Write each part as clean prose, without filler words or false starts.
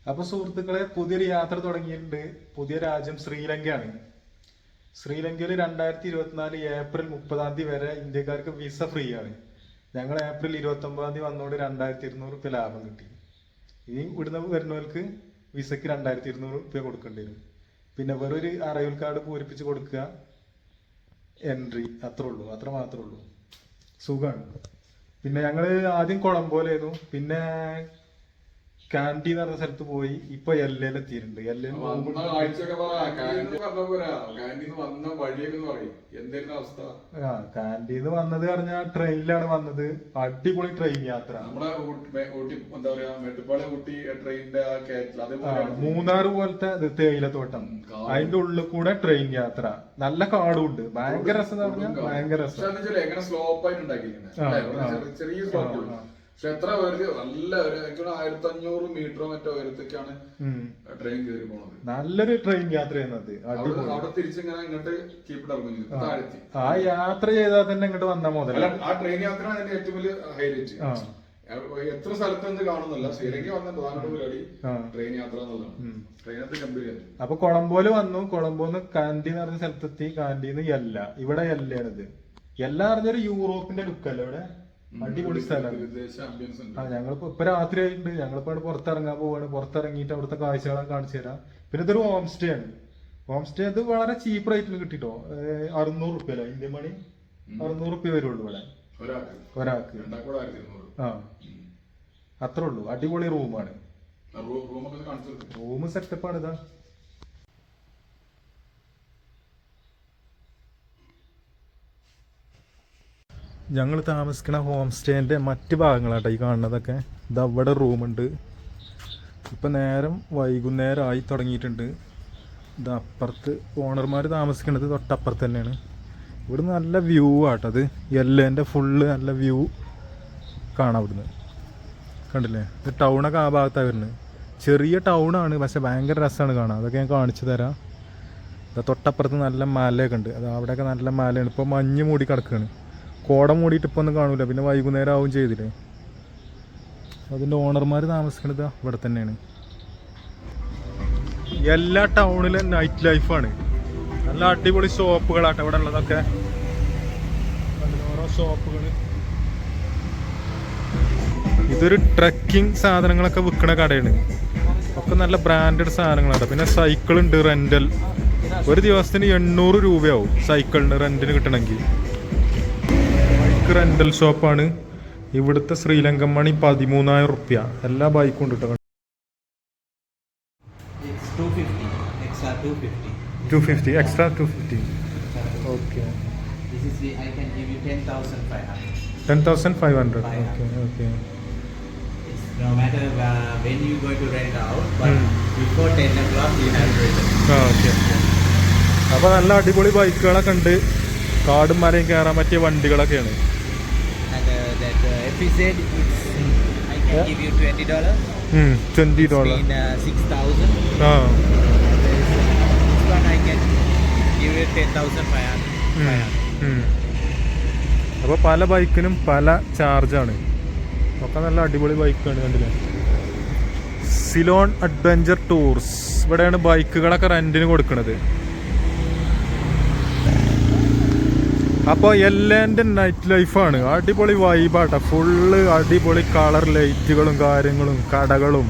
അപ്പൊ സുഹൃത്തുക്കളെ, പുതിയൊരു യാത്ര തുടങ്ങിയിട്ടുണ്ട്. പുതിയ രാജ്യം ശ്രീലങ്കയാണ്. ശ്രീലങ്കയിൽ 2024 ഏപ്രിൽ 30 വരെ ഇന്ത്യക്കാർക്ക് വിസ ഫ്രീ ആണ്. ഞങ്ങൾ ഏപ്രിൽ 29 വന്നോണ്ട് 2200 ലാഭം കിട്ടി. ഇനി ഇവിടുന്ന് വരുന്നവർക്ക് വിസക്ക് 2200 കൊടുക്കേണ്ടി വരും. പിന്നെ വേറൊരു അറൈവൽ കാർഡ് പൂരിപ്പിച്ച് കൊടുക്കുക, എൻട്രി, അത്രേ ഉള്ളൂ. അത്ര മാത്രമേ ഉള്ളൂ. സുഖമാണ്. പിന്നെ ഞങ്ങള് ആദ്യം കൊളംബോയിലായിരുന്നു, പിന്നെ കാൻഡി എന്ന് പറഞ്ഞ സ്ഥലത്ത് പോയി. ഇപ്പൊ എല്ലയിൽ എത്തിയിട്ടുണ്ട്. കാൻഡീന്ന് വന്നത് പറഞ്ഞാൽ ട്രെയിനിലാണ് വന്നത്. അടിപൊളി ട്രെയിൻ യാത്ര. മൂന്നാർ പോലത്തെ തേയിലത്തോട്ടം, അതിന്റെ ഉള്ളിൽ കൂടെ ട്രെയിൻ യാത്ര. നല്ല കാടും ഉണ്ട്. ഭയങ്കര രസം എന്ന് പറഞ്ഞാൽ ഭയങ്കര രസം. പക്ഷെ എത്ര പേർക്ക് നല്ല 1500 മീറ്ററോ മറ്റോ ഉയരത്തേക്കാണ് ട്രെയിൻ കയറി പോണത്. നല്ലൊരു ട്രെയിൻ യാത്ര ചെയ്യുന്നത്. അവിടെ തിരിച്ചിങ്ങനെ ഇങ്ങോട്ട് കീപ്പിട്ട് ഇറങ്ങി താഴെത്തി. ആ യാത്ര ചെയ്താൽ തന്നെ ഇങ്ങോട്ട് വന്നാൽ മുതൽ ആ ട്രെയിൻ യാത്ര അതിന്റെ ഏറ്റവും വലിയ ഹൈലൈറ്റ്. എത്ര സ്ഥലത്ത് എന്ത് കാണുന്നില്ല. ശ്രീലങ്ക വന്ന പ്രധാനപ്പെട്ട പരിപാടി ട്രെയിൻ യാത്ര എന്നുള്ളതാണ്. ട്രെയിനകത്ത് ഗംഭീര. അപ്പൊ കൊളംബോയില് വന്നു. കൊളംബോന്ന് കാൻഡി എന്ന് പറഞ്ഞ സ്ഥലത്തെത്തി. കാൻഡിന്ന് എല്ല. ഇവിടെ എല്ലാണിത്. എല്ലാം അറിഞ്ഞൊരു യൂറോപ്പിന്റെ ലുക്കല്ല ഇവിടെ. അടിപൊളി സ്ഥലമാണ്. ഞങ്ങളിപ്പോ ഇപ്പൊ രാത്രി ആയിട്ടുണ്ട്. ഞങ്ങളിപ്പോ പുറത്തിറങ്ങാൻ പോവാണ്. പുറത്തിറങ്ങിയിട്ട് അവിടുത്തെ കാഴ്ചകളെ കാണിച്ചു തരാം. പിന്നെ ഇതൊരു ഹോം സ്റ്റേ ആണ്. ഹോം സ്റ്റേ അത് വളരെ ചീപ്പ് റേറ്റിൽ കിട്ടിട്ടോ. 600 അല്ല, ഇന്ത്യൻ മണി 600 വരുള്ളൂ ഇവിടെ ഒരാൾക്ക്. ആ, അത്രേ ഉള്ളൂ. അടിപൊളി റൂമാണ്. റൂം സെറ്റപ്പാണ്. ഇതാ ഞങ്ങൾ താമസിക്കുന്ന ഹോം സ്റ്റേൻ്റെ മറ്റ് ഭാഗങ്ങളാട്ടോ ഈ കാണുന്നതൊക്കെ. ഇതാ അവിടെ റൂമുണ്ട്. ഇപ്പം നേരം വൈകുന്നേരം ആയി തുടങ്ങിയിട്ടുണ്ട്. ഇത് അപ്പുറത്ത് ഓണർമാർ താമസിക്കുന്നത് തൊട്ടപ്പുറത്ത് തന്നെയാണ്. ഇവിടെ നല്ല വ്യൂ ആട്ടത്. എല്ലേൻ്റെ ഫുള്ള് നല്ല വ്യൂ കാണാം ഇവിടുന്ന്. കണ്ടില്ലേ? ഇത് ടൗണൊക്കെ ആ ഭാഗത്താണ് വരുന്നത്. ചെറിയ ടൗണാണ്, പക്ഷെ ഭയങ്കര രസമാണ് കാണാൻ. അതൊക്കെ ഞാൻ കാണിച്ചു തരാം. ഇത് തൊട്ടപ്പുറത്ത് നല്ല മലയൊക്കെ ഉണ്ട്. അത് അവിടെയൊക്കെ നല്ല മലയാണ്. ഇപ്പോൾ മഞ്ഞ് മൂടി കിടക്കുകയാണ്. കോട മൂടിയിട്ട് ഇപ്പോൾ ഒന്നും കാണൂല. പിന്നെ വൈകുന്നേരം ആവും ചെയ്തില്ലേ. അതിൻ്റെ ഓണർമാർ താമസിക്കുന്നത് ഇവിടെ തന്നെയാണ്. എല്ലാ ടൗണിലും നൈറ്റ് ലൈഫാണ്. നല്ല അടിപൊളി ഷോപ്പുകളാട്ടെ ഇവിടെ ഉള്ളതൊക്കെ. ഓരോ ഷോപ്പുകൾ. ഇതൊരു ട്രക്കിംഗ് സാധനങ്ങളൊക്കെ വിൽക്കണ കടയാണ്. ഒക്കെ നല്ല ബ്രാൻഡഡ് സാധനങ്ങളാണ്. പിന്നെ സൈക്കിളുണ്ട് റെന്റൽ. ഒരു ദിവസത്തിന് 800 രൂപയാവും സൈക്കിളിന് റെന്റിന് കിട്ടണമെങ്കിൽ. റെന്റൽ ഷോപ്പാണ്. ഇവിടുത്തെ ശ്രീലങ്കൻ മണി 13,000 റുപ്യ. എല്ലാ ബൈക്കും ഉണ്ട് കേട്ടോ. 250 extra 250. Okay. This is the, I can give you 10,500. 10,500. Okay. It's no matter when you go to rent out, but before 10 o'clock you have to return. Okay. അപ്പോൾ നല്ല അടിപൊളി ബൈക്കുകളൊക്കെ ഉണ്ട്. കാടും മരയും കയറാൻ പറ്റിയ വണ്ടികളൊക്കെയാണ്. And that FZ, I can give you $20. $20. It's been 6,000. This one I can give you 10,500. അപ്പോൾ പല ബൈക്കിനും പല ചാർജാണ്. ഒക്കെ നല്ല അടിപൊളി ബൈക്കാണ്. കണ്ടില്ലേ? Ceylon adventure tours. ഇവിടെയാണ് ബൈക്കുകളൊക്കെ റെന്റിന് കൊടുക്കുന്നത്. അപ്പോൾ എല്ലാൻ്റെ നൈറ്റ് ലൈഫാണ്. അടിപൊളി വൈബാട്ടോ. ഫുള്ള് അടിപൊളി കളർ ലൈറ്റുകളും കാര്യങ്ങളും കടകളും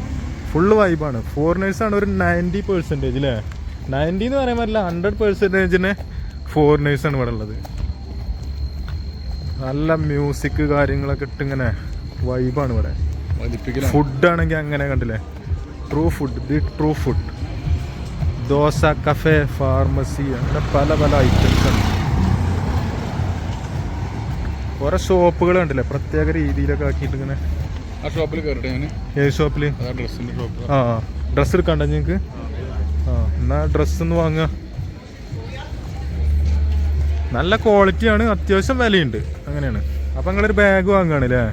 ഫുള്ള് വൈബാണ്. ഫോറിനേഴ്സാണ് ഒരു 90% അല്ലേ? 90 എന്ന് പറയാൻ പറ്റില്ല, 100% ഫോറിനേഴ്സാണ് ഇവിടെ ഉള്ളത്. നല്ല മ്യൂസിക് കാര്യങ്ങളൊക്കെ ഇട്ടിങ്ങനെ വൈബാണ് ഇവിടെ. ഫുഡാണെങ്കിൽ അങ്ങനെ കണ്ടില്ലേ? True food. Dosa, cafe, pharmacy, അങ്ങനെ പല പല ഐറ്റംസ് ആണ്. ഓരോ ഷോപ്പുകൾ കണ്ടില്ലേ? പ്രത്യേക രീതിയിലൊക്കെ ആക്കിയിട്ട് ഇങ്ങനെ. ആ ഷോപ്പിൽ കയറിട്ടെ ഞാൻ. ഏത് ഷോപ്പിൽ? ഡ്രസ്സിന്റെ ഷോപ്പ്. ആ, ഡ്രസ്സ് എടുക്കണ്ട നിങ്ങൾക്ക്? ആ, എന്നാ ഡ്രസ്സ് ഒന്ന് വാങ്ങുക. നല്ല ക്വാളിറ്റിയാണ്, അത്യാവശ്യം വിലയുണ്ട്. അങ്ങനെയാണ്. അപ്പം നിങ്ങളൊരു ബാഗ് വാങ്ങുകയാണല്ലേ?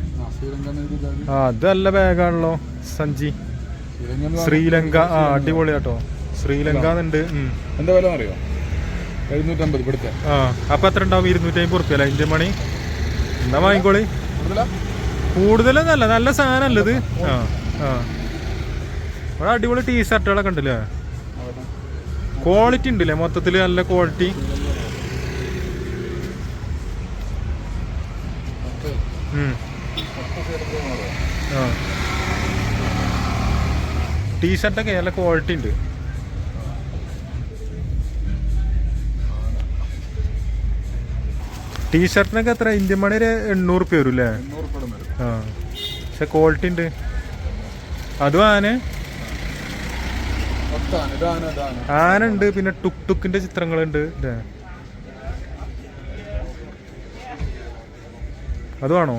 ആ, അത് നല്ല ബാഗാണല്ലോ. സഞ്ചി ശ്രീലങ്ക. ആ, അടിപൊളിയാട്ടോ. ശ്രീലങ്ക എന്നുണ്ട്. എന്താ വില അറിയോ? 750 ഇവിടുത്തെ. ആ, അപ്പം എത്ര ഉണ്ടാവും? 250 റുപ്യ അല്ലേ ഇന്ത്യൻ മണി? എന്നാ വാങ്ങിക്കോളി. കൂടുതലൊന്നല്ല, നല്ല സാധനമല്ല ഇത്. ആ, ഇവിടെ അടിപൊളി ടീഷർട്ടുകളൊക്കെ ഉണ്ടല്ലേ, ക്വാളിറ്റി ഉണ്ടല്ലേ മൊത്തത്തിൽ, നല്ല ക്വാളിറ്റി. ആ ടീഷർട്ടൊക്കെ നല്ല ക്വാളിറ്റി ഉണ്ട്. ടീഷർട്ടിനൊക്കെ എത്ര ഇന്ത്യൻ മണി ഒരു 800 വരും അല്ലേ? ആ പക്ഷെ ക്വാളിറ്റി ഉണ്ട്. അതും ആന ഉണ്ട്, പിന്നെ ടുക് ടുക്കിന്റെ ചിത്രങ്ങളുണ്ട് അല്ലേ? അതുവാണോ?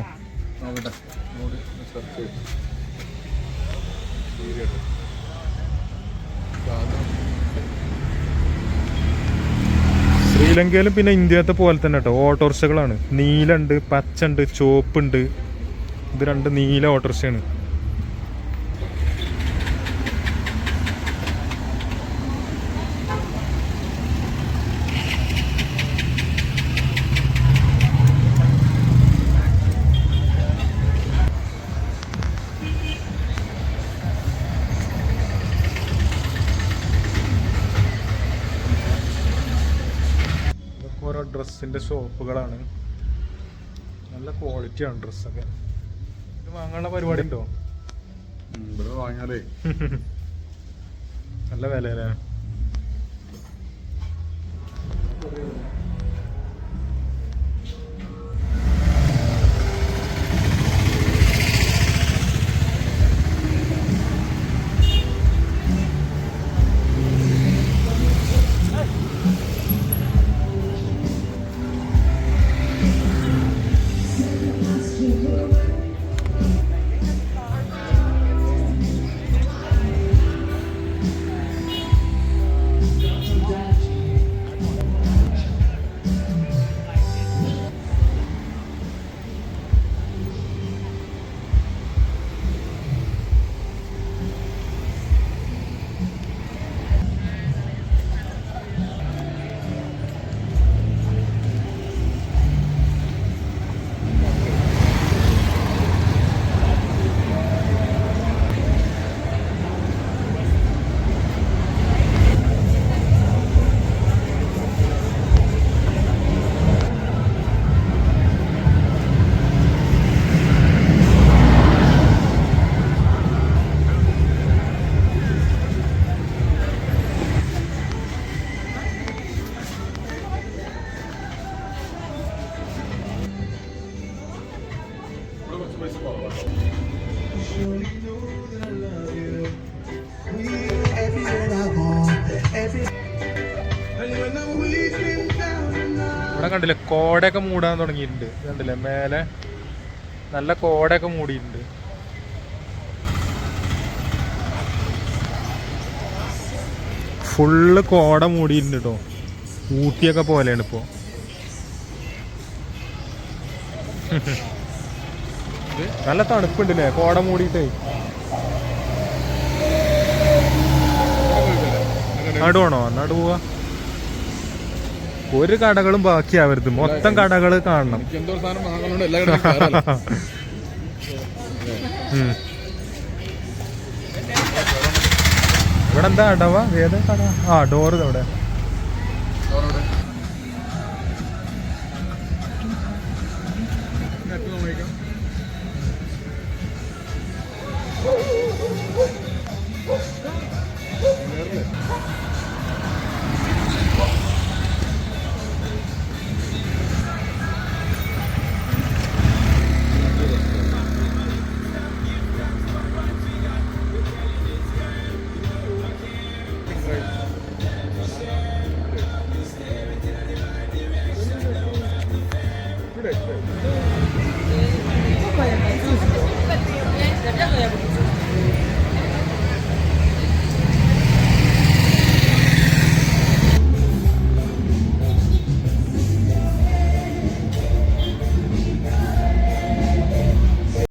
ശ്രീലങ്കയിലും പിന്നെ ഇന്ത്യത്തെ പോലെ തന്നെ കേട്ടോ ഓട്ടോറിക്ഷകളാണ്. നീലുണ്ട്, പച്ചുണ്ട്, ചുവപ്പുണ്ട്. ഇത് 2 നീല ഓട്ടോറിക്ഷയാണ്. ഓരോ ഡ്രസ്സിന്റെ ഷോപ്പുകളാണ്. നല്ല ക്വാളിറ്റിയാണ് ഡ്രസ്സൊക്കെ. ഇത് വാങ്ങാനുള്ള പരിപാടി ഉണ്ടോ? ഇവിടെ വാങ്ങിയാലേ നല്ല വില അല്ലേ? ഇവിടെ കണ്ടില്ലേ കോടയൊക്കെ മൂടാൻ തുടങ്ങിയിട്ടുണ്ട്. കണ്ടില്ലേ മേലെ നല്ല കോടയൊക്കെ മൂടിയിട്ടുണ്ട്. ഫുള്ള് കോട മൂടിയിട്ടുണ്ട് കേട്ടോ. ഊട്ടിയൊക്കെ പോലെയാണ് ഇപ്പോ. നല്ല തണുപ്പുണ്ടല്ലേ കോട മൂടിയിട്ടേ. നടുവാണോ? നടു പോവാ. ഒരു കടകളും ബാക്കിയാവരുത്, മൊത്തം കടകൾ കാണണം. ഇവിടെ എന്താ അടവ? ഏതാ കട? ആ ഡോറ് അവിടെ.